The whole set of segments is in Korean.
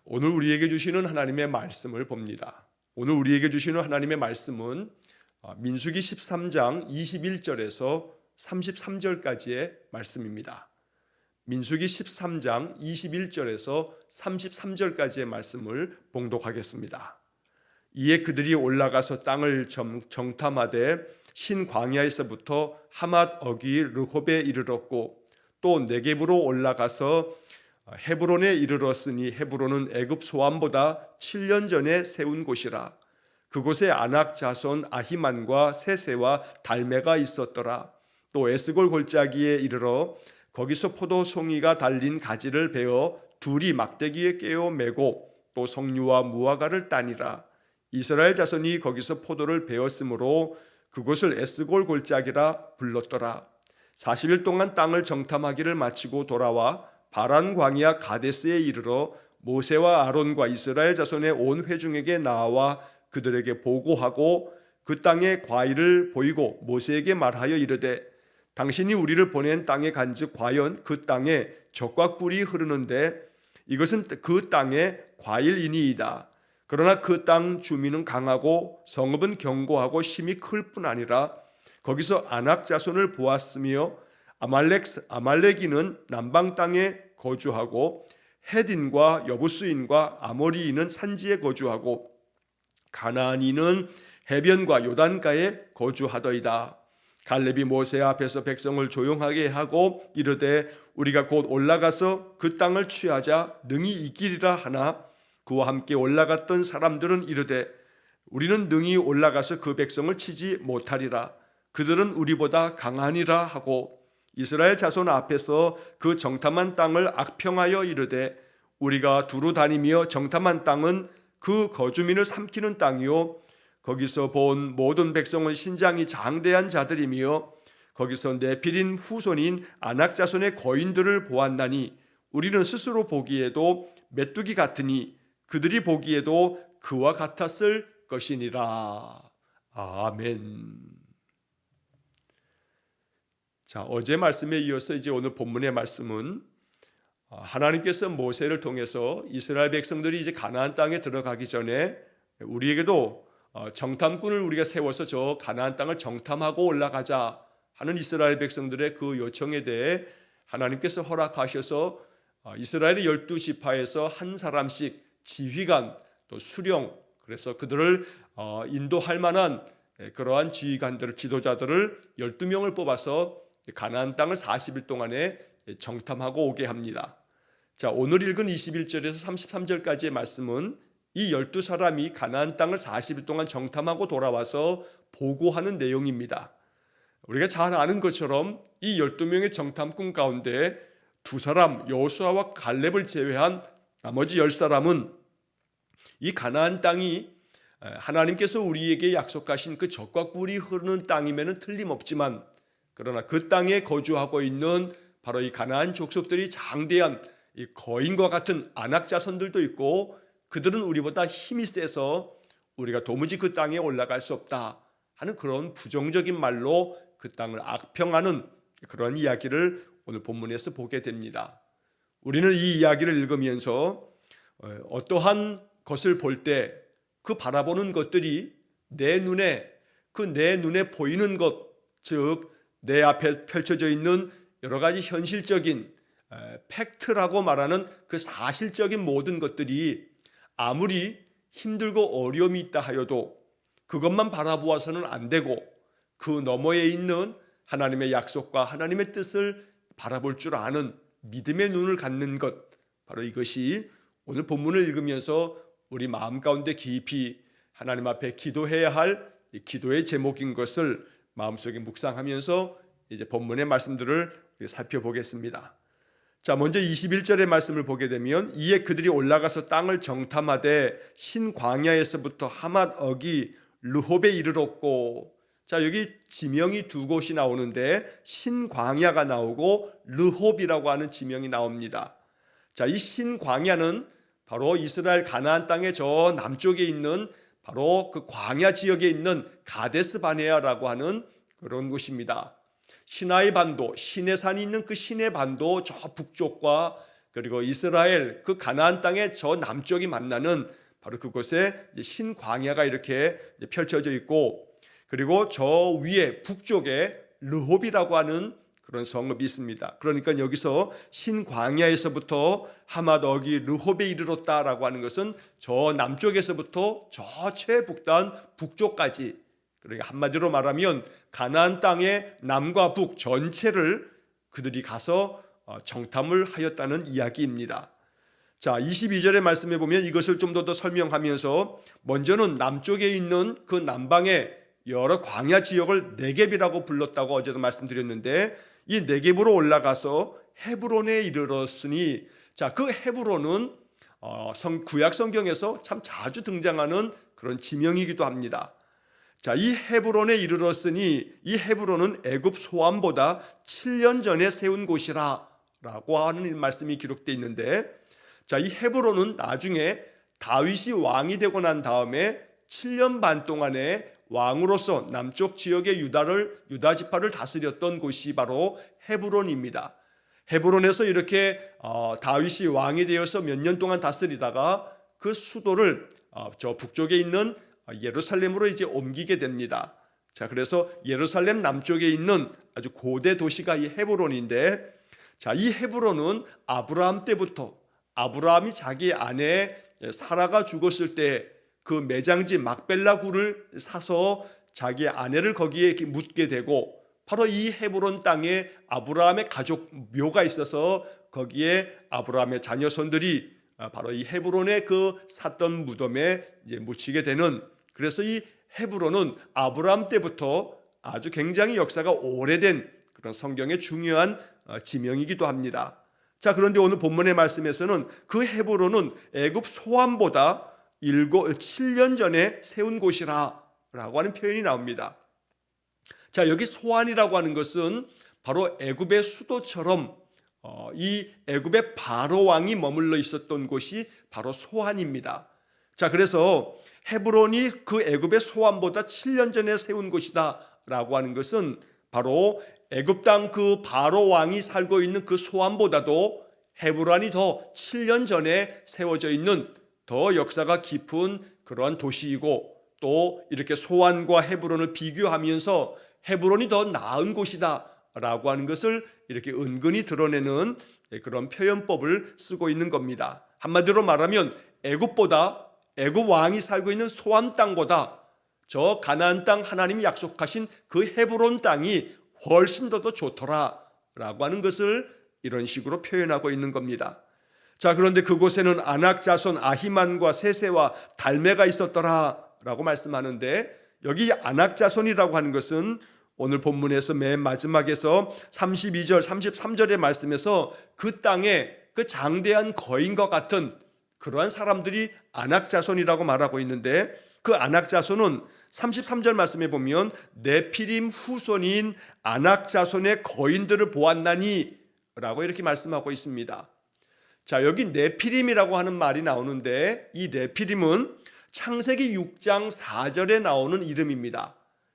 오늘 우리에게 주시는 하나님의 말씀을 봅니다. 오늘 우리에게 주시는 하나님의 말씀은 민수기 13장 21절에서 33절까지의 말씀입니다. 민수기 13장 21절에서 33절까지의 말씀을 봉독하겠습니다. 이에 그들이 올라가서 땅을 정탐하되 신광야에서부터 하맛 어귀 르홉에 이르렀고 또 네겝으로 올라가서 헤브론에 이르렀으니 헤브론은 애굽 소암보다 7년 전에 세운 곳이라. 그곳에 아낙 자손 아히만과 세세와 달메가 있었더라. 또 에스골 골짜기에 이르러 거기서 포도 송이가 달린 가지를 베어 둘이 막대기에 깨어 메고 또 석류와 무화과를 따니라. 이스라엘 자손이 거기서 포도를 베었으므로 그곳을 에스골 골짜기라 불렀더라. 40일 동안 땅을 정탐하기를 마치고 돌아와 바란 광야 가데스에 이르러 모세와 아론과 이스라엘 자손의 온 회중에게 나와 그들에게 보고하고 그 땅의 과일을 보이고 모세에게 말하여 이르되 당신이 우리를 보낸 땅에 간즉 과연 그 땅에 젖과 꿀이 흐르는데 이것은 그 땅의 과일이니이다. 그러나 그 땅 주민은 강하고 성읍은 견고하고 힘이 클 뿐 아니라 거기서 아낙 자손을 보았으며 아말렉인은 남방 땅에 거주하고 헷인과 여부스인과 아모리인은 산지에 거주하고 가나안인은 해변과 요단가에 거주하더이다. 갈렙이 모세 앞에서 백성을 조용하게 하고 이르되 우리가 곧 올라가서 그 땅을 취하자 능히 이기리라 하나 그와 함께 올라갔던 사람들은 이르되 우리는 능히 올라가서 그 백성을 치지 못하리라. 그들은 우리보다 강하니라 하고 이스라엘 자손 앞에서 그 정탐한 땅을 악평하여 이르되 우리가 두루 다니며 정탐한 땅은 그 거주민을 삼키는 땅이요 거기서 본 모든 백성은 신장이 장대한 자들이며 거기서 네필인 후손인 아낙 자손의 거인들을 보았나니 우리는 스스로 보기에도 메뚜기 같으니 그들이 보기에도 그와 같았을 것이니라. 아멘. 자, 어제 말씀에 이어서 이제 오늘 본문의 말씀은 하나님께서 모세를 통해서 이스라엘 백성들이 이제 가나안 땅에 들어가기 전에 우리에게도 정탐꾼을 우리가 세워서 저 가나안 땅을 정탐하고 올라가자 하는 이스라엘 백성들의 그 요청에 대해 하나님께서 허락하셔서 이스라엘의 12지파에서 한 사람씩 지휘관 또 수령 그래서 그들을 인도할 만한 그러한 지휘관들 지도자들을 12명을 뽑아서 가나안 땅을 40일 동안에 정탐하고 오게 합니다. 자, 오늘 읽은 21절에서 33절까지의 말씀은 이 12사람이 가나안 땅을 40일 동안 정탐하고 돌아와서 보고하는 내용입니다. 우리가 잘 아는 것처럼 이 12명의 정탐꾼 가운데 두 사람 여호수아와 갈렙을 제외한 나머지 10사람은 이 가나안 땅이 하나님께서 우리에게 약속하신 그 젖과 꿀이 흐르는 땅임에는 틀림없지만 그러나 그 땅에 거주하고 있는 바로 이 가나안 족속들이 장대한 이 거인과 같은 아낙 자손들도 있고 그들은 우리보다 힘이 세서 우리가 도무지 그 땅에 올라갈 수 없다 하는 그런 부정적인 말로 그 땅을 악평하는 그런 이야기를 오늘 본문에서 보게 됩니다. 우리는 이 이야기를 읽으면서 어떠한 것을 볼 때 그 바라보는 것들이 내 눈에 보이는 것, 즉 내 앞에 펼쳐져 있는 여러 가지 현실적인 팩트라고 말하는 그 사실적인 모든 것들이 아무리 힘들고 어려움이 있다 하여도 그것만 바라보아서는 안 되고 그 너머에 있는 하나님의 약속과 하나님의 뜻을 바라볼 줄 아는 믿음의 눈을 갖는 것, 바로 이것이 오늘 본문을 읽으면서 우리 마음 가운데 깊이 하나님 앞에 기도해야 할 기도의 제목인 것을 마음속에 묵상하면서 이제 본문의 말씀들을 살펴보겠습니다. 자, 먼저 21절의 말씀을 보게 되면 이에 그들이 올라가서 땅을 정탐하되 신광야에서부터 하맛 어귀 르홉에 이르렀고, 자, 여기 지명이 두 곳이 나오는데 신광야가 나오고 르홉이라고 하는 지명이 나옵니다. 자, 이 신광야는 바로 이스라엘 가나안 땅의 저 남쪽에 있는 바로 그 광야 지역에 있는 가데스 바네아라고 하는 그런 곳입니다. 시나이 반도, 시내산이 있는 그 시내 반도 저 북쪽과 그리고 이스라엘 그 가나안 땅의 저 남쪽이 만나는 바로 그곳에 신광야가 이렇게 펼쳐져 있고, 그리고 저 위에 북쪽에 르홉이라고 하는 그런 성읍이 있습니다. 그러니까 여기서 신광야에서부터 하맛어기 르홉에 이르렀다라고 하는 것은 저 남쪽에서부터 저 최북단 북쪽까지, 그러니까 한마디로 말하면 가나안 땅의 남과 북 전체를 그들이 가서 정탐을 하였다는 이야기입니다. 자, 22절의 말씀에 보면 이것을 좀 더 설명하면서 먼저는 남쪽에 있는 그 남방의 여러 광야 지역을 네겝이라고 불렀다고 어제도 말씀드렸는데, 이 네겝으로 올라가서 헤브론에 이르렀으니, 자, 그 헤브론은 구약 성경에서 참 자주 등장하는 그런 지명이기도 합니다. 자, 이 헤브론에 이르렀으니 이 헤브론은 애굽 소환보다 7년 전에 세운 곳이라 라고 하는 말씀이 기록되어 있는데, 자, 이 헤브론은 나중에 다윗이 왕이 되고 난 다음에 7년 반 동안에 왕으로서 남쪽 지역의 유다 지파를 다스렸던 곳이 바로 헤브론입니다. 헤브론에서 이렇게 다윗이 왕이 되어서 몇 년 동안 다스리다가 그 수도를 저 북쪽에 있는 예루살렘으로 이제 옮기게 됩니다. 자, 그래서 예루살렘 남쪽에 있는 아주 고대 도시가 이 헤브론인데, 자, 이 헤브론은 아브라함 때부터, 아브라함이 자기 아내 사라가 죽었을 때 그 매장지 막벨라 굴을 사서 자기 아내를 거기에 묻게 되고, 바로 이 헤브론 땅에 아브라함의 가족 묘가 있어서 거기에 아브라함의 자녀손들이 바로 이 헤브론의 그 샀던 무덤에 이제 묻히게 되는, 그래서 이 헤브론은 아브라함 때부터 아주 굉장히 역사가 오래된 그런 성경의 중요한 지명이기도 합니다. 자, 그런데 오늘 본문의 말씀에서는 그 헤브론은 애굽 소환보다 7년 전에 세운 곳이라 라고 하는 표현이 나옵니다. 자, 여기 소환이라고 하는 것은 바로 애굽의 수도처럼 이 애굽의 바로 왕이 머물러 있었던 곳이 바로 소환입니다. 자, 그래서 헤브론이 그 애굽의 소환보다 7년 전에 세운 곳이다 라고 하는 것은 바로 애굽 땅 그 바로 왕이 살고 있는 그 소환보다도 헤브론이 더 7년 전에 세워져 있는 더 역사가 깊은 그러한 도시이고, 또 이렇게 소환과 헤브론을 비교하면서 헤브론이 더 나은 곳이다 라고 하는 것을 이렇게 은근히 드러내는 그런 표현법을 쓰고 있는 겁니다. 한마디로 말하면 애굽 왕이 살고 있는 소환 땅보다 저 가나안 땅 하나님이 약속하신 그 헤브론 땅이 훨씬 더 좋더라 라고 하는 것을 이런 식으로 표현하고 있는 겁니다. 자, 그런데 그곳에는 아낙 자손 아히만과 세세와 달메가 있었더라 라고 말씀하는데, 여기 아낙 자손이라고 하는 것은 오늘 본문에서 맨 마지막에서 32절 33절의 말씀에서 그 땅에 그 장대한 거인과 같은 그러한 사람들이 아낙 자손이라고 말하고 있는데, 그 아낙 자손은 33절 말씀에 보면 네피림 후손인 아낙 자손의 거인들을 보았나니 라고 이렇게 말씀하고 있습니다. 자, 여기 네피림이라고 하는 말이 나오는데, 이 네피림은 창세기 6장 4절에 나오는 이름입니다.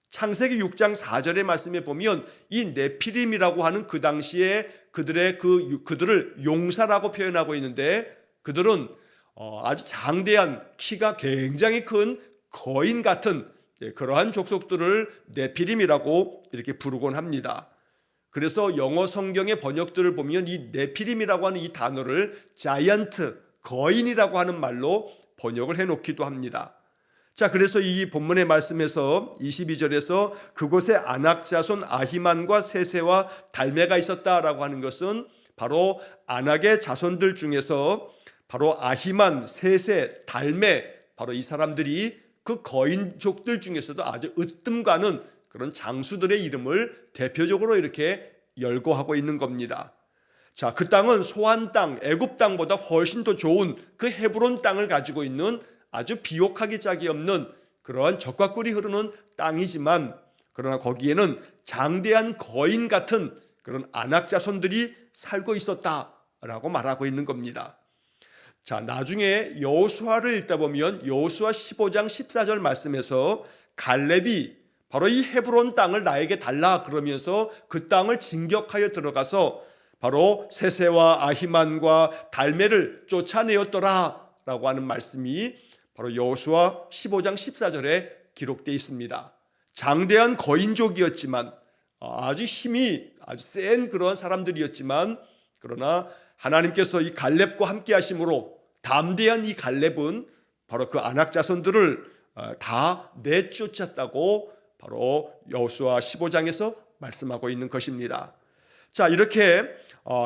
창세기 6장 4절의 말씀에 보면 이 네피림이라고 하는 그 당시에 그들을 용사라고 표현하고 있는데, 그들은 아주 장대한 키가 굉장히 큰 거인 같은 그러한 족속들을 네피림이라고 이렇게 부르곤 합니다. 그래서 영어 성경의 번역들을 보면 이 네피림이라고 하는 이 단어를 자이언트, 거인이라고 하는 말로 번역을 해놓기도 합니다. 자, 그래서 이 본문의 말씀에서 22절에서 그곳에 아낙 자손 아히만과 세세와 달메가 있었다라고 하는 것은 바로 아낙의 자손들 중에서 바로 아히만, 세세, 달메, 바로 이 사람들이 그 거인족들 중에서도 아주 으뜸가는 그런 장수들의 이름을 대표적으로 이렇게 열거하고 있는 겁니다. 자, 그 땅은 소환 땅, 애굽 땅보다 훨씬 더 좋은 그 헤브론 땅을 가지고 있는 아주 비옥하기 짝이 없는 그러한 젖과 꿀이 흐르는 땅이지만, 그러나 거기에는 장대한 거인 같은 그런 아낙 자손들이 살고 있었다라고 말하고 있는 겁니다. 자, 나중에 여호수아를 읽다 보면 여호수아 15장 14절 말씀에서 갈렙이 바로 이 헤브론 땅을 나에게 달라 그러면서 그 땅을 진격하여 들어가서 바로 세세와 아히만과 달메를 쫓아내었더라 라고 하는 말씀이 바로 여호수아 15장 14절에 기록되어 있습니다. 장대한 거인족이었지만 아주 힘이 아주 센 그런 사람들이었지만, 그러나 하나님께서 이 갈렙과 함께 하심으로 담대한 이 갈렙은 바로 그 아낙 자손들을 다 내쫓았다고 바로 여호수아 15장에서 말씀하고 있는 것입니다. 자, 이렇게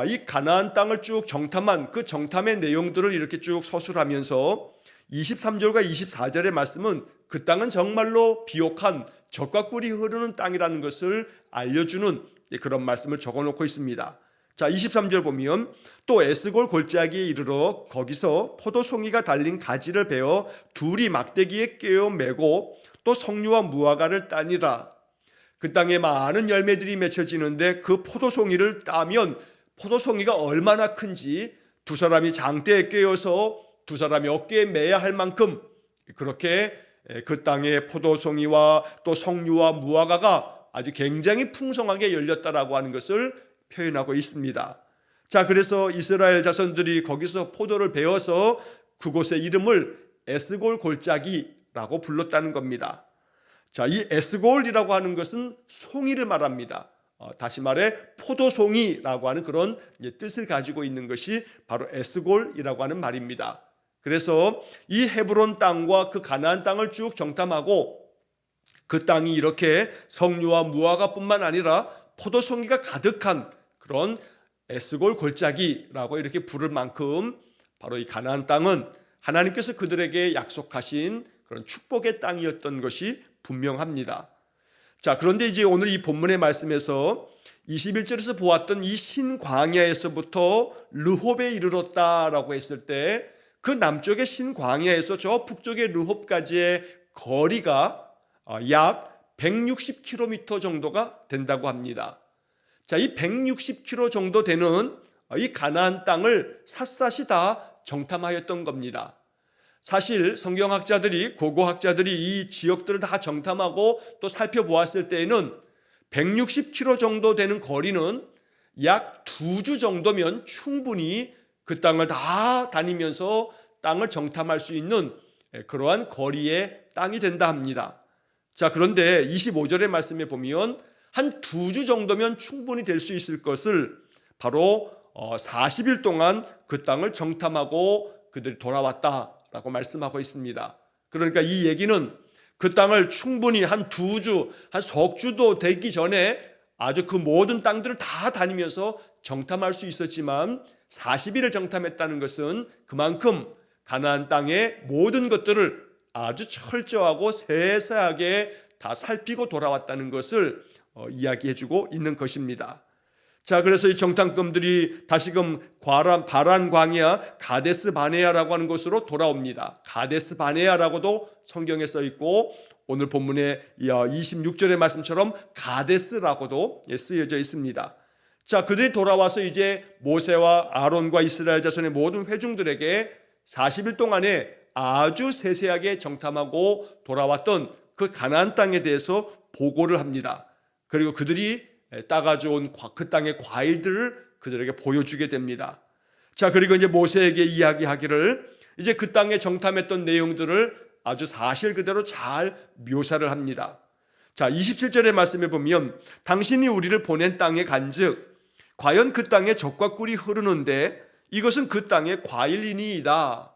이 가나안 땅을 쭉 정탐한 그 정탐의 내용들을 이렇게 쭉 서술하면서 23절과 24절의 말씀은 그 땅은 정말로 비옥한 젖과 꿀이 흐르는 땅이라는 것을 알려주는 그런 말씀을 적어놓고 있습니다. 자, 23절 보면 또 에스골 골짜기에 이르러 거기서 포도송이가 달린 가지를 베어 둘이 막대기에 꿰어 매고 또 석류와 무화과를 따니라. 그 땅에 많은 열매들이 맺혀지는데 그 포도송이를 따면 포도송이가 얼마나 큰지 두 사람이 장대에 꿰어서 두 사람이 어깨에 매야 할 만큼 그렇게 그 땅에 포도송이와 또 석류와 무화과가 아주 굉장히 풍성하게 열렸다라고 하는 것을 표현하고 있습니다. 자, 그래서 이스라엘 자손들이 거기서 포도를 베어서 그곳의 이름을 에스골 골짜기라고 불렀다는 겁니다. 자, 이 에스골이라고 하는 것은 송이를 말합니다. 다시 말해 포도송이라고 하는 그런 뜻을 가지고 있는 것이 바로 에스골이라고 하는 말입니다. 그래서 이 헤브론 땅과 그 가나안 땅을 쭉 정탐하고 그 땅이 이렇게 석류와 무화과뿐만 아니라 포도송이가 가득한 그런 에스골 골짜기라고 이렇게 부를 만큼 바로 이 가나안 땅은 하나님께서 그들에게 약속하신 그런 축복의 땅이었던 것이 분명합니다. 자, 그런데 이제 오늘 이 본문의 말씀에서 21절에서 보았던 이 신광야에서부터 르홉에 이르렀다라고 했을 때 그 남쪽의 신광야에서 저 북쪽의 르홉까지의 거리가 약 160km 정도가 된다고 합니다. 자, 이 160km 정도 되는 이 가나안 땅을 샅샅이 다 정탐하였던 겁니다. 사실 성경학자들이, 고고학자들이 이 지역들을 다 정탐하고 또 살펴보았을 때에는 160km 정도 되는 거리는 약 2주 정도면 충분히 그 땅을 다 다니면서 땅을 정탐할 수 있는 그러한 거리의 땅이 된다 합니다. 자, 그런데 25절의 말씀에 보면 한 2주 정도면 충분히 될 수 있을 것을 바로 40일 동안 그 땅을 정탐하고 그들이 돌아왔다라고 말씀하고 있습니다. 그러니까 이 얘기는 그 땅을 충분히 한 2주, 한 석 주도 되기 전에 아주 그 모든 땅들을 다 다니면서 정탐할 수 있었지만 40일을 정탐했다는 것은 그만큼 가나안 땅의 모든 것들을 아주 철저하고 세세하게 다 살피고 돌아왔다는 것을 이야기해주고 있는 것입니다. 자, 그래서 이 정탐꾼들이 다시금 바란 광야 가데스 바네아라고 하는 곳으로 돌아옵니다. 가데스 바네아라고도 성경에 써 있고 오늘 본문의 26절의 말씀처럼 가데스라고도 쓰여져 있습니다. 자, 그들이 돌아와서 이제 모세와 아론과 이스라엘 자손의 모든 회중들에게 40일 동안에 아주 세세하게 정탐하고 돌아왔던 그 가나안 땅에 대해서 보고를 합니다. 그리고 그들이 따가져온 그 땅의 과일들을 그들에게 보여주게 됩니다. 자, 그리고 이제 모세에게 이야기하기를 이제 그 땅에 정탐했던 내용들을 아주 사실 그대로 잘 묘사를 합니다. 자, 27절의 말씀에 보면 당신이 우리를 보낸 땅에 간즉 과연 그 땅에 젖과 꿀이 흐르는데 이것은 그 땅의 과일이니이다.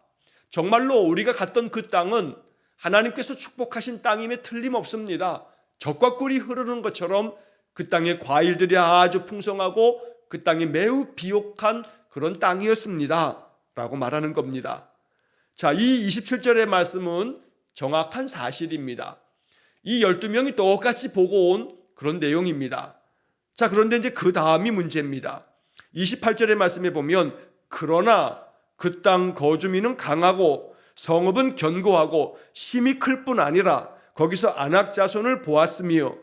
정말로 우리가 갔던 그 땅은 하나님께서 축복하신 땅임에 틀림없습니다. 젖과 꿀이 흐르는 것처럼 그 땅의 과일들이 아주 풍성하고 그 땅이 매우 비옥한 그런 땅이었습니다 라고 말하는 겁니다. 자, 이 27절의 말씀은 정확한 사실입니다. 이 12명이 똑같이 보고 온 그런 내용입니다. 자, 그런데 이제 그 다음이 문제입니다. 28절의 말씀에 보면 그러나 그 땅 거주민은 강하고 성읍은 견고하고 힘이 클 뿐 아니라 거기서 아낙 자손을 보았으며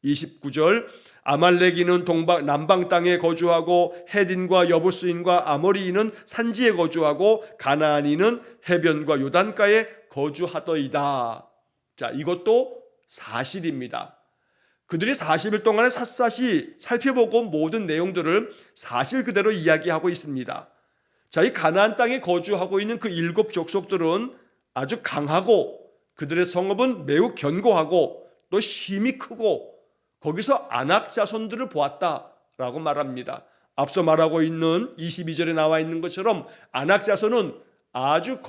29절 아말렉인은 남방 땅에 거주하고 헤딘과 여부스인과 아모리인은 산지에 거주하고 가나안인은 해변과 요단가에 거주하더이다. 자, 이것도 사실입니다. 그들이 40일 동안에 샅샅이 살펴보고 모든 내용들을 사실 그대로 이야기하고 있습니다. 자, 이 가나안 땅에 거주하고 있는 그 7 족속들은 아주 강하고 그들의 성읍은 매우 견고하고 또 힘이 크고 거기서 아낙 자손들을 보았다라고 말합니다. 앞서 말하고 있는 22절에 나와 있는 것처럼 아낙 자손은 아주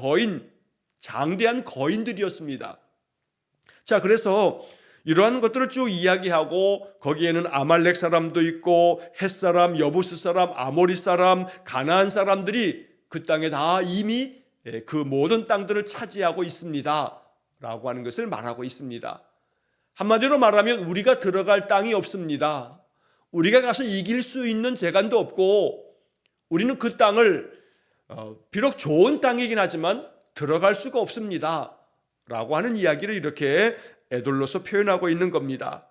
장대한 거인들이었습니다. 자, 그래서 이러한 것들을 쭉 이야기하고 거기에는 아말렉 사람도 있고 헷 사람, 여부스 사람, 아모리 사람, 가나안 사람들이 그 땅에 다 이미 그 모든 땅들을 차지하고 있습니다 라고 하는 것을 말하고 있습니다. 한마디로 말하면 우리가 들어갈 땅이 없습니다. 우리가 가서 이길 수 있는 재간도 없고 우리는 그 땅을 비록 좋은 땅이긴 하지만 들어갈 수가 없습니다 라고 하는 이야기를 이렇게 애들로서 표현하고 있는 겁니다.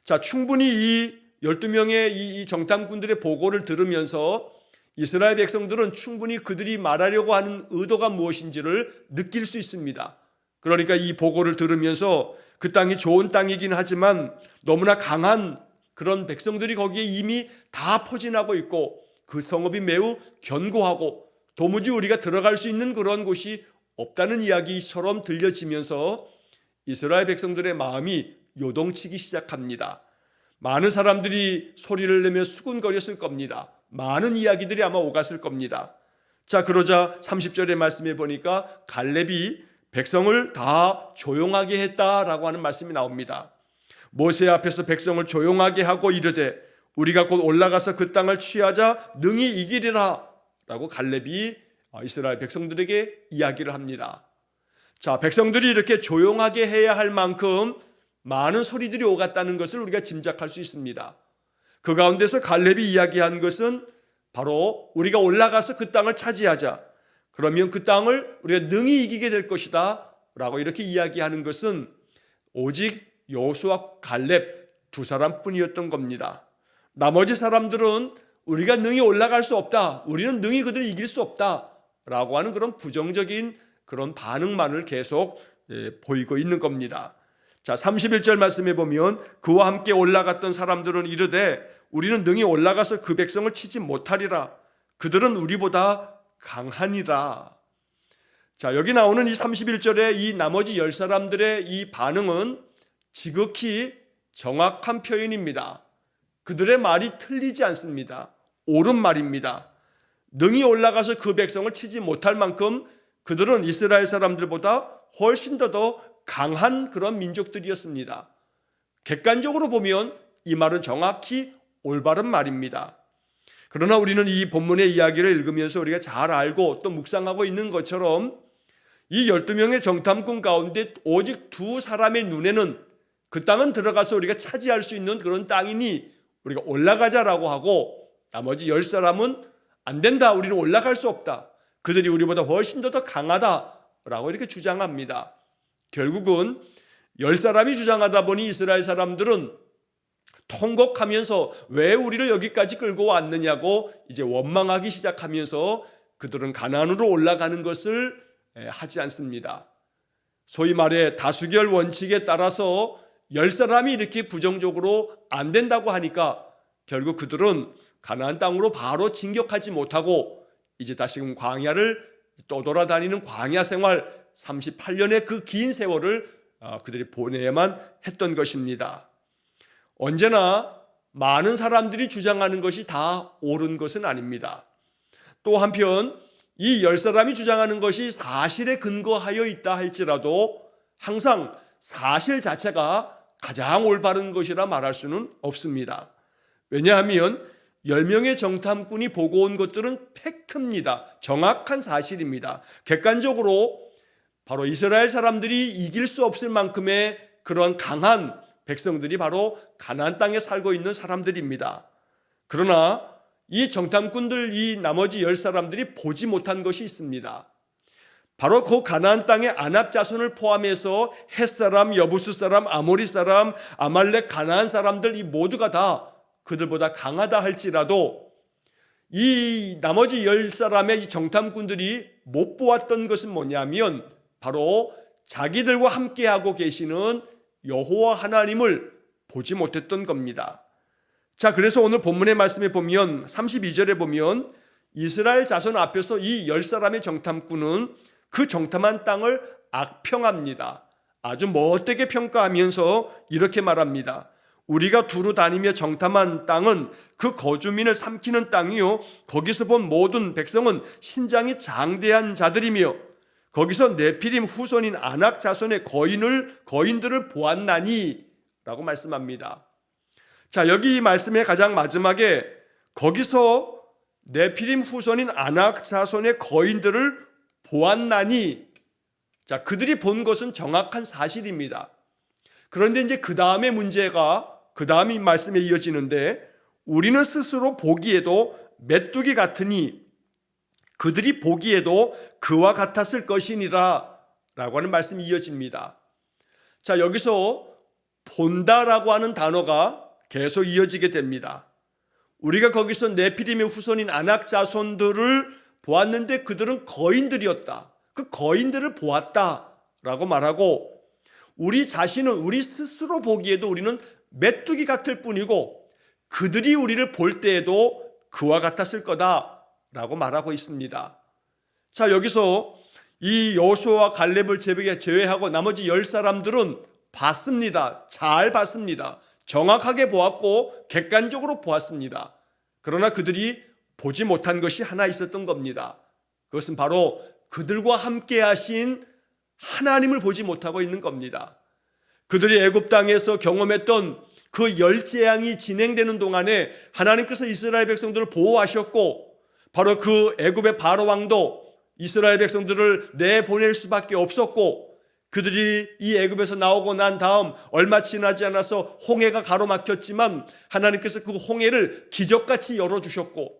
자, 충분히 이 12명의 이 정탐꾼들의 보고를 들으면서 이스라엘 백성들은 충분히 그들이 말하려고 하는 의도가 무엇인지를 느낄 수 있습니다. 그러니까 이 보고를 들으면서 그 땅이 좋은 땅이긴 하지만 너무나 강한 그런 백성들이 거기에 이미 다 포진하고 있고 그 성읍이 매우 견고하고 도무지 우리가 들어갈 수 있는 그런 곳이 없다는 이야기처럼 들려지면서 이스라엘 백성들의 마음이 요동치기 시작합니다. 많은 사람들이 소리를 내며 수군거렸을 겁니다. 많은 이야기들이 아마 오갔을 겁니다. 자, 그러자 30절의 말씀에 보니까 갈렙이 백성을 다 조용하게 했다라고 하는 말씀이 나옵니다. 모세 앞에서 백성을 조용하게 하고 이르되 우리가 곧 올라가서 그 땅을 취하자 능히 이기리라 라고 갈렙이 이스라엘 백성들에게 이야기를 합니다. 자, 백성들이 이렇게 조용하게 해야 할 만큼 많은 소리들이 오갔다는 것을 우리가 짐작할 수 있습니다. 그 가운데서 갈렙이 이야기한 것은 바로 우리가 올라가서 그 땅을 차지하자. 그러면 그 땅을 우리가 능히 이기게 될 것이다 라고 이렇게 이야기하는 것은 오직 여호수아와 갈렙 2사람뿐이었던 겁니다. 나머지 사람들은 우리가 능히 올라갈 수 없다, 우리는 능히 그들을 이길 수 없다 라고 하는 그런 부정적인 그런 반응만을 계속 보이고 있는 겁니다. 자, 31절 말씀에 보면 그와 함께 올라갔던 사람들은 이르되 우리는 능히 올라가서 그 백성을 치지 못하리라. 그들은 우리보다 강하니라. 자, 여기 나오는 이 31절의 이 나머지 10사람들의 이 반응은 지극히 정확한 표현입니다. 그들의 말이 틀리지 않습니다. 옳은 말입니다. 능히 올라가서 그 백성을 치지 못할 만큼 그들은 이스라엘 사람들보다 훨씬 더 강한 그런 민족들이었습니다. 객관적으로 보면 이 말은 정확히 올바른 말입니다. 그러나 우리는 이 본문의 이야기를 읽으면서 우리가 잘 알고 또 묵상하고 있는 것처럼 이 12명의 정탐꾼 가운데 오직 2사람의 눈에는 그 땅은 들어가서 우리가 차지할 수 있는 그런 땅이니 우리가 올라가자라고 하고 나머지 10사람은 안 된다, 우리는 올라갈 수 없다, 그들이 우리보다 훨씬 더 강하다라고 이렇게 주장합니다. 결국은 10사람이 주장하다 보니 이스라엘 사람들은 통곡하면서 왜 우리를 여기까지 끌고 왔느냐고 이제 원망하기 시작하면서 그들은 가나안으로 올라가는 것을 하지 않습니다. 소위 말해 다수결 원칙에 따라서 10사람이 이렇게 부정적으로 안 된다고 하니까 결국 그들은 가나안 땅으로 바로 진격하지 못하고 이제 다시금 광야를 떠돌아다니는 광야 생활 38년의 그 긴 세월을 그들이 보내야만 했던 것입니다. 언제나 많은 사람들이 주장하는 것이 다 옳은 것은 아닙니다. 또 한편 이 10사람이 주장하는 것이 사실에 근거하여 있다 할지라도 항상 사실 자체가 가장 올바른 것이라 말할 수는 없습니다. 왜냐하면 10명의 정탐꾼이 보고 온 것들은 팩트입니다. 정확한 사실입니다. 객관적으로 바로 이스라엘 사람들이 이길 수 없을 만큼의 그런 강한 백성들이 바로 가나안 땅에 살고 있는 사람들입니다. 그러나 이 정탐꾼들, 이 나머지 10사람들이 보지 못한 것이 있습니다. 바로 그 가나안 땅의 아낙 자손을 포함해서 헷 사람, 여부스 사람, 아모리 사람, 아말렉, 가나안 사람들 이 모두가 다 그들보다 강하다 할지라도 이 나머지 10사람의 이 정탐꾼들이 못 보았던 것은 뭐냐면 바로 자기들과 함께하고 계시는 여호와 하나님을 보지 못했던 겁니다. 자, 그래서 오늘 본문의 말씀에 보면 32절에 보면 이스라엘 자손 앞에서 이 10사람의 정탐꾼은 그 정탐한 땅을 악평합니다. 아주 못되게 평가하면서 이렇게 말합니다. 우리가 두루 다니며 정탐한 땅은 그 거주민을 삼키는 땅이요, 거기서 본 모든 백성은 신장이 장대한 자들이며 거기서 네피림 후손인 아낙 자손의 거인들을 보았나니 라고 말씀합니다. 자, 여기 이 말씀의 가장 마지막에 거기서 네피림 후손인 아낙 자손의 거인들을 보았나니, 자, 그들이 본 것은 정확한 사실입니다. 그런데 이제 그 다음에 문제가 그 다음이 말씀에 이어지는데, 우리는 스스로 보기에도 메뚜기 같으니 그들이 보기에도 그와 같았을 것이니라 라고 하는 말씀이 이어집니다. 자, 여기서 본다라고 하는 단어가 계속 이어지게 됩니다. 우리가 거기서 네피림의 후손인 아낙 자손들을 보았는데 그들은 거인들이었다. 그 거인들을 보았다라고 말하고, 우리 자신은 우리 스스로 보기에도 우리는 메뚜기 같을 뿐이고 그들이 우리를 볼 때에도 그와 같았을 거다라고 말하고 있습니다. 자, 여기서 이 여호수아와 갈렙을 제외하고 나머지 10사람들은 봤습니다. 잘 봤습니다. 정확하게 보았고 객관적으로 보았습니다. 그러나 그들이 보지 못한 것이 하나 있었던 겁니다. 그것은 바로 그들과 함께 하신 하나님을 보지 못하고 있는 겁니다. 그들이 애굽 땅에서 경험했던 그 열재앙이 진행되는 동안에 하나님께서 이스라엘 백성들을 보호하셨고, 바로 그 애굽의 바로 왕도 이스라엘 백성들을 내보낼 수밖에 없었고, 그들이 이 애굽에서 나오고 난 다음 얼마 지나지 않아서 홍해가 가로막혔지만 하나님께서 그 홍해를 기적같이 열어주셨고,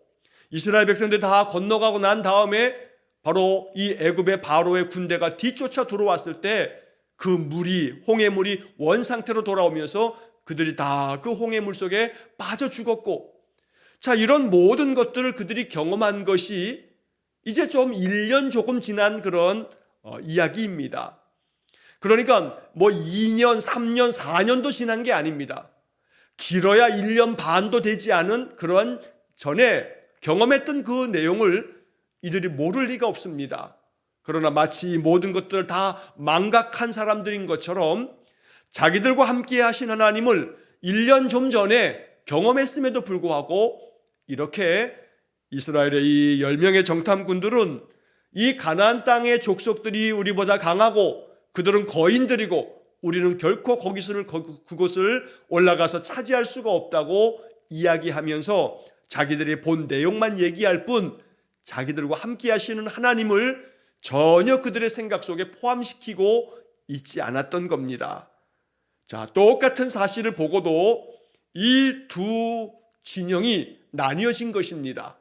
이스라엘 백성들이 다 건너가고 난 다음에 바로 이 애굽의 바로의 군대가 뒤쫓아 들어왔을 때 그 물이, 홍해물이 원상태로 돌아오면서 그들이 다 그 홍해물 속에 빠져 죽었고, 자, 이런 모든 것들을 그들이 경험한 것이 이제 좀 1년 조금 지난 그런 이야기입니다. 그러니까 뭐 2년, 3년, 4년도 지난 게 아닙니다. 길어야 1년 반도 되지 않은 그런 전에 경험했던 그 내용을 이들이 모를 리가 없습니다. 그러나 마치 모든 것들을 다 망각한 사람들인 것처럼 자기들과 함께 하신 하나님을 1년 좀 전에 경험했음에도 불구하고 이렇게 이스라엘의 이 10명의 정탐꾼들은 이 가나안 땅의 족속들이 우리보다 강하고 그들은 거인들이고 우리는 결코 그곳을 올라가서 차지할 수가 없다고 이야기하면서 자기들이 본 내용만 얘기할 뿐 자기들과 함께 하시는 하나님을 전혀 그들의 생각 속에 포함시키고 있지 않았던 겁니다. 자, 똑같은 사실을 보고도 이 두 진영이 나뉘어진 것입니다.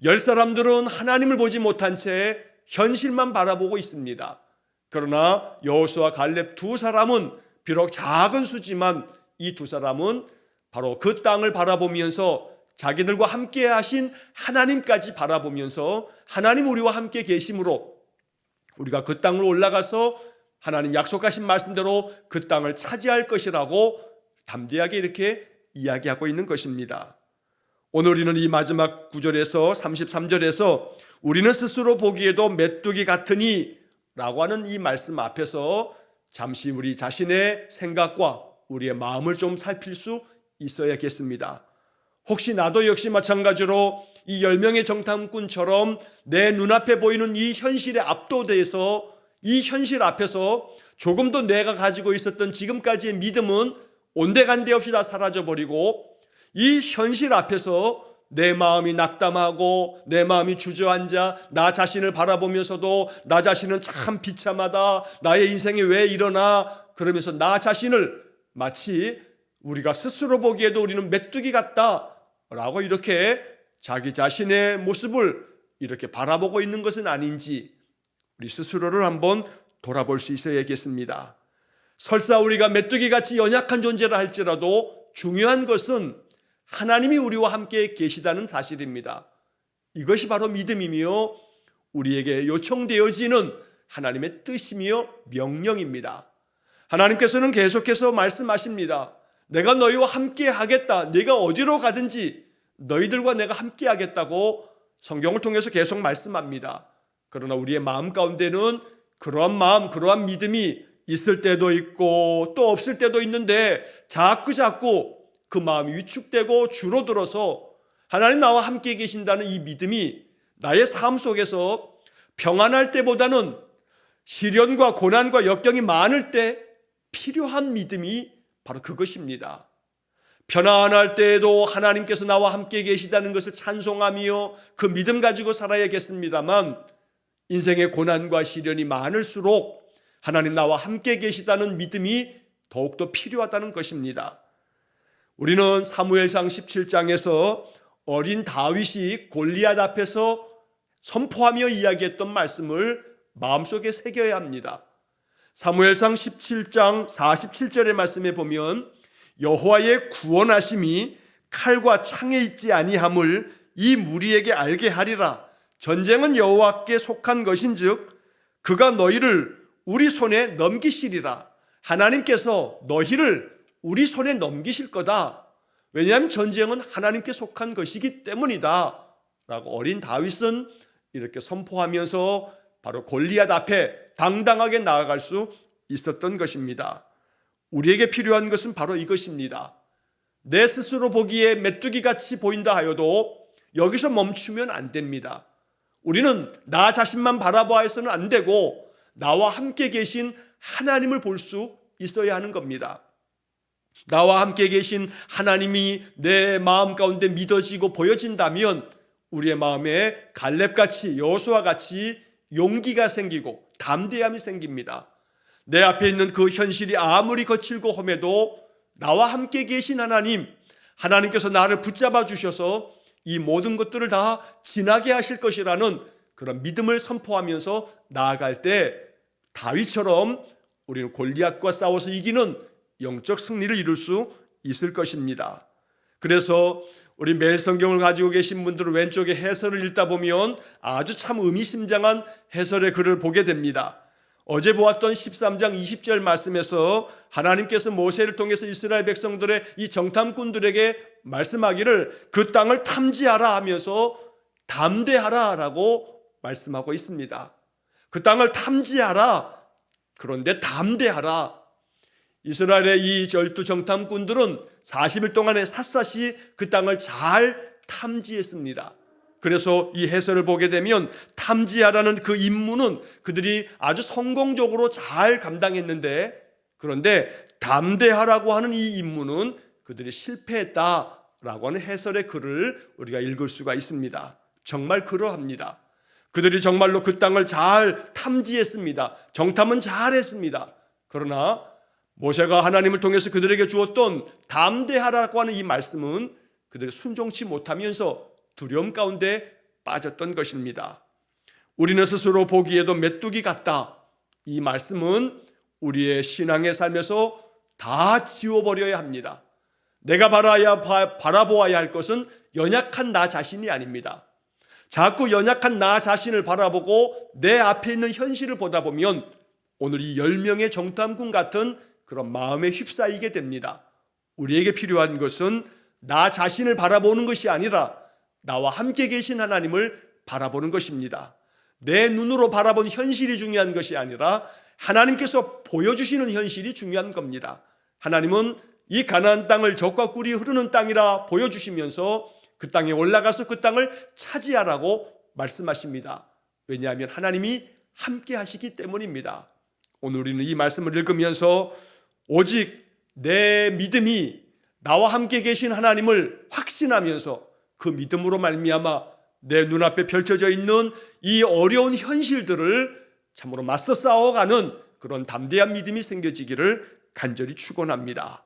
10사람들은 하나님을 보지 못한 채 현실만 바라보고 있습니다. 그러나 여호수아 갈렙 두 사람은 비록 작은 수지만 이 두 사람은 바로 그 땅을 바라보면서 자기들과 함께 하신 하나님까지 바라보면서 하나님 우리와 함께 계심으로 우리가 그 땅으로 올라가서 하나님 약속하신 말씀대로 그 땅을 차지할 것이라고 담대하게 이렇게 이야기하고 있는 것입니다. 오늘 우리는 이 마지막 구절에서 33절에서 우리는 스스로 보기에도 메뚜기 같으니 라고 하는 이 말씀 앞에서 잠시 우리 자신의 생각과 우리의 마음을 좀 살필 수 있어야겠습니다. 혹시 나도 역시 마찬가지로 이 10명의 정탐꾼처럼 내 눈앞에 보이는 이 현실에 압도돼서 이 현실 앞에서 조금도 내가 가지고 있었던 지금까지의 믿음은 온데간데 없이 다 사라져버리고 이 현실 앞에서 내 마음이 낙담하고 내 마음이 주저앉아 나 자신을 바라보면서도 나 자신은 참 비참하다, 나의 인생이 왜 이러나 그러면서 나 자신을 마치 우리가 스스로 보기에도 우리는 메뚜기 같다라고 이렇게 자기 자신의 모습을 이렇게 바라보고 있는 것은 아닌지 우리 스스로를 한번 돌아볼 수 있어야겠습니다. 설사 우리가 메뚜기같이 연약한 존재라 할지라도 중요한 것은 하나님이 우리와 함께 계시다는 사실입니다. 이것이 바로 믿음이며 우리에게 요청되어지는 하나님의 뜻이며 명령입니다. 하나님께서는 계속해서 말씀하십니다. 내가 너희와 함께 하겠다. 네가 어디로 가든지 너희들과 내가 함께 하겠다고 성경을 통해서 계속 말씀합니다. 그러나 우리의 마음 가운데는 그러한 마음, 그러한 믿음이 있을 때도 있고 또 없을 때도 있는데 자꾸 그 마음이 위축되고 줄어들어서 하나님 나와 함께 계신다는 이 믿음이 나의 삶 속에서 평안할 때보다는 시련과 고난과 역경이 많을 때 필요한 믿음이 바로 그것입니다. 편안할 때에도 하나님께서 나와 함께 계시다는 것을 찬송하며 그 믿음 가지고 살아야겠습니다만 인생의 고난과 시련이 많을수록 하나님 나와 함께 계시다는 믿음이 더욱더 필요하다는 것입니다. 우리는 사무엘상 17장에서 어린 다윗이 골리앗 앞에서 선포하며 이야기했던 말씀을 마음속에 새겨야 합니다. 사무엘상 17장 47절의 말씀에 보면 여호와의 구원하심이 칼과 창에 있지 아니함을 이 무리에게 알게 하리라. 전쟁은 여호와께 속한 것인즉 그가 너희를 우리 손에 넘기시리라. 하나님께서 너희를 우리 손에 넘기실 거다. 왜냐하면 전쟁은 하나님께 속한 것이기 때문이다 라고 어린 다윗은 이렇게 선포하면서 바로 골리앗 앞에 당당하게 나아갈 수 있었던 것입니다. 우리에게 필요한 것은 바로 이것입니다. 내 스스로 보기에 메뚜기같이 보인다 하여도 여기서 멈추면 안 됩니다. 우리는 나 자신만 바라보아서는 안 되고 나와 함께 계신 하나님을 볼 수 있어야 하는 겁니다. 나와 함께 계신 하나님이 내 마음 가운데 믿어지고 보여진다면 우리의 마음에 갈렙같이 여호수아같이 용기가 생기고 담대함이 생깁니다. 내 앞에 있는 그 현실이 아무리 거칠고 험해도 나와 함께 계신 하나님께서 나를 붙잡아 주셔서 이 모든 것들을 다 지나게 하실 것이라는 그런 믿음을 선포하면서 나아갈 때 다윗처럼 우리는 골리앗과 싸워서 이기는 영적 승리를 이룰 수 있을 것입니다. 그래서 우리 매일 성경을 가지고 계신 분들은 왼쪽에 해설을 읽다 보면 아주 참 의미심장한 해설의 글을 보게 됩니다. 어제 보았던 13장 20절 말씀에서 하나님께서 모세를 통해서 이스라엘 백성들의 이 정탐꾼들에게 말씀하기를 그 땅을 탐지하라 하면서 담대하라 라고 말씀하고 있습니다. 그 땅을 탐지하라. 그런데 담대하라. 이스라엘의 이 12 정탐꾼들은 40일 동안에 샅샅이 그 땅을 잘 탐지했습니다. 그래서 이 해설을 보게 되면 탐지하라는 그 임무는 그들이 아주 성공적으로 잘 감당했는데, 그런데 담대하라고 하는 이 임무는 그들이 실패했다라고 하는 해설의 글을 우리가 읽을 수가 있습니다. 정말 그러합니다. 그들이 정말로 그 땅을 잘 탐지했습니다. 정탐은 잘했습니다. 그러나 모세가 하나님을 통해서 그들에게 주었던 담대하라고 하는 이 말씀은 그들이 순종치 못하면서 두려움 가운데 빠졌던 것입니다. 우리는 스스로 보기에도 메뚜기 같다. 이 말씀은 우리의 신앙의 삶에서 다 지워버려야 합니다. 내가 바라보아야 할 것은 연약한 나 자신이 아닙니다. 자꾸 연약한 나 자신을 바라보고 내 앞에 있는 현실을 보다 보면 오늘 이 10명의 정탐꾼 같은 그런 마음에 휩싸이게 됩니다. 우리에게 필요한 것은 나 자신을 바라보는 것이 아니라 나와 함께 계신 하나님을 바라보는 것입니다. 내 눈으로 바라본 현실이 중요한 것이 아니라 하나님께서 보여주시는 현실이 중요한 겁니다. 하나님은 이 가나안 땅을 젖과 꿀이 흐르는 땅이라 보여주시면서 그 땅에 올라가서 그 땅을 차지하라고 말씀하십니다. 왜냐하면 하나님이 함께 하시기 때문입니다. 오늘 우리는 이 말씀을 읽으면서 오직 내 믿음이 나와 함께 계신 하나님을 확신하면서 그 믿음으로 말미암아 내 눈앞에 펼쳐져 있는 이 어려운 현실들을 참으로 맞서 싸워가는 그런 담대한 믿음이 생겨지기를 간절히 축원합니다.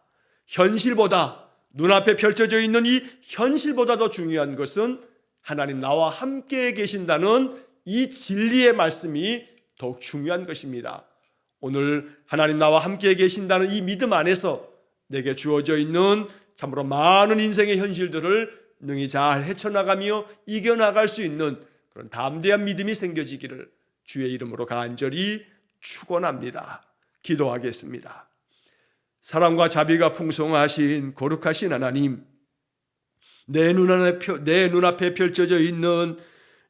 현실보다, 눈앞에 펼쳐져 있는 이 현실보다 더 중요한 것은 하나님 나와 함께 계신다는 이 진리의 말씀이 더욱 중요한 것입니다. 오늘 하나님 나와 함께 계신다는 이 믿음 안에서 내게 주어져 있는 참으로 많은 인생의 현실들을 능히 잘 헤쳐나가며 이겨나갈 수 있는 그런 담대한 믿음이 생겨지기를 주의 이름으로 간절히 축원합니다. 기도하겠습니다. 사랑과 자비가 풍성하신 거룩하신 하나님, 내 눈앞에 펼쳐져 있는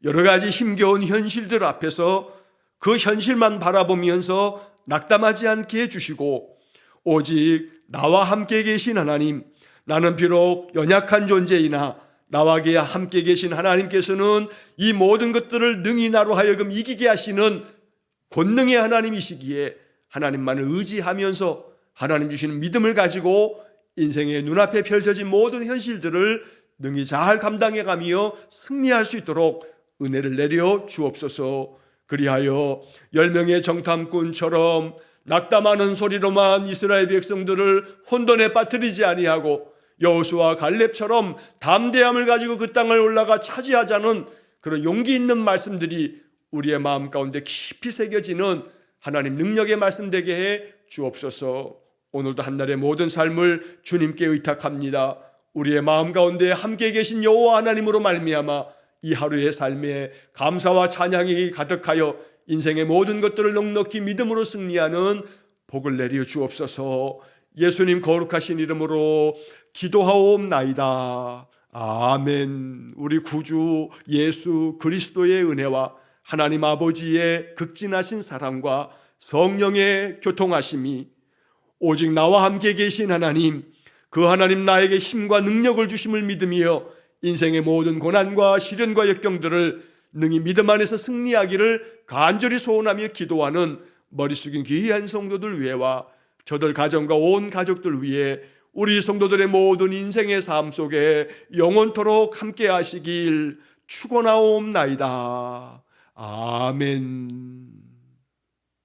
여러 가지 힘겨운 현실들 앞에서 그 현실만 바라보면서 낙담하지 않게 해주시고, 오직 나와 함께 계신 하나님, 나는 비록 연약한 존재이나 나와 함께 계신 하나님께서는 이 모든 것들을 능히 나로 하여금 이기게 하시는 권능의 하나님이시기에 하나님만을 의지하면서 하나님 주시는 믿음을 가지고 인생의 눈앞에 펼쳐진 모든 현실들을 능히 잘 감당해가며 승리할 수 있도록 은혜를 내려 주옵소서. 그리하여 10명의 정탐꾼처럼 낙담하는 소리로만 이스라엘 백성들을 혼돈에 빠뜨리지 아니하고 여호수아 갈렙처럼 담대함을 가지고 그 땅을 올라가 차지하자는 그런 용기 있는 말씀들이 우리의 마음 가운데 깊이 새겨지는 하나님 능력의 말씀 되게 해 주옵소서. 오늘도 한날의 모든 삶을 주님께 의탁합니다. 우리의 마음 가운데 함께 계신 여호와 하나님으로 말미암아 이 하루의 삶에 감사와 찬양이 가득하여 인생의 모든 것들을 넉넉히 믿음으로 승리하는 복을 내려 주옵소서. 예수님 거룩하신 이름으로 기도하옵나이다. 아멘. 우리 구주 예수 그리스도의 은혜와 하나님 아버지의 극진하신 사랑과 성령의 교통하심이, 오직 나와 함께 계신 하나님, 그 하나님 나에게 힘과 능력을 주심을 믿으며 인생의 모든 고난과 시련과 역경들을 능히 믿음 안에서 승리하기를 간절히 소원하며 기도하는 머리 숙인 귀한 성도들 위해와 저들 가정과 온 가족들 위해 우리 성도들의 모든 인생의 삶 속에 영원토록 함께 하시길 축원하옵나이다. 아멘.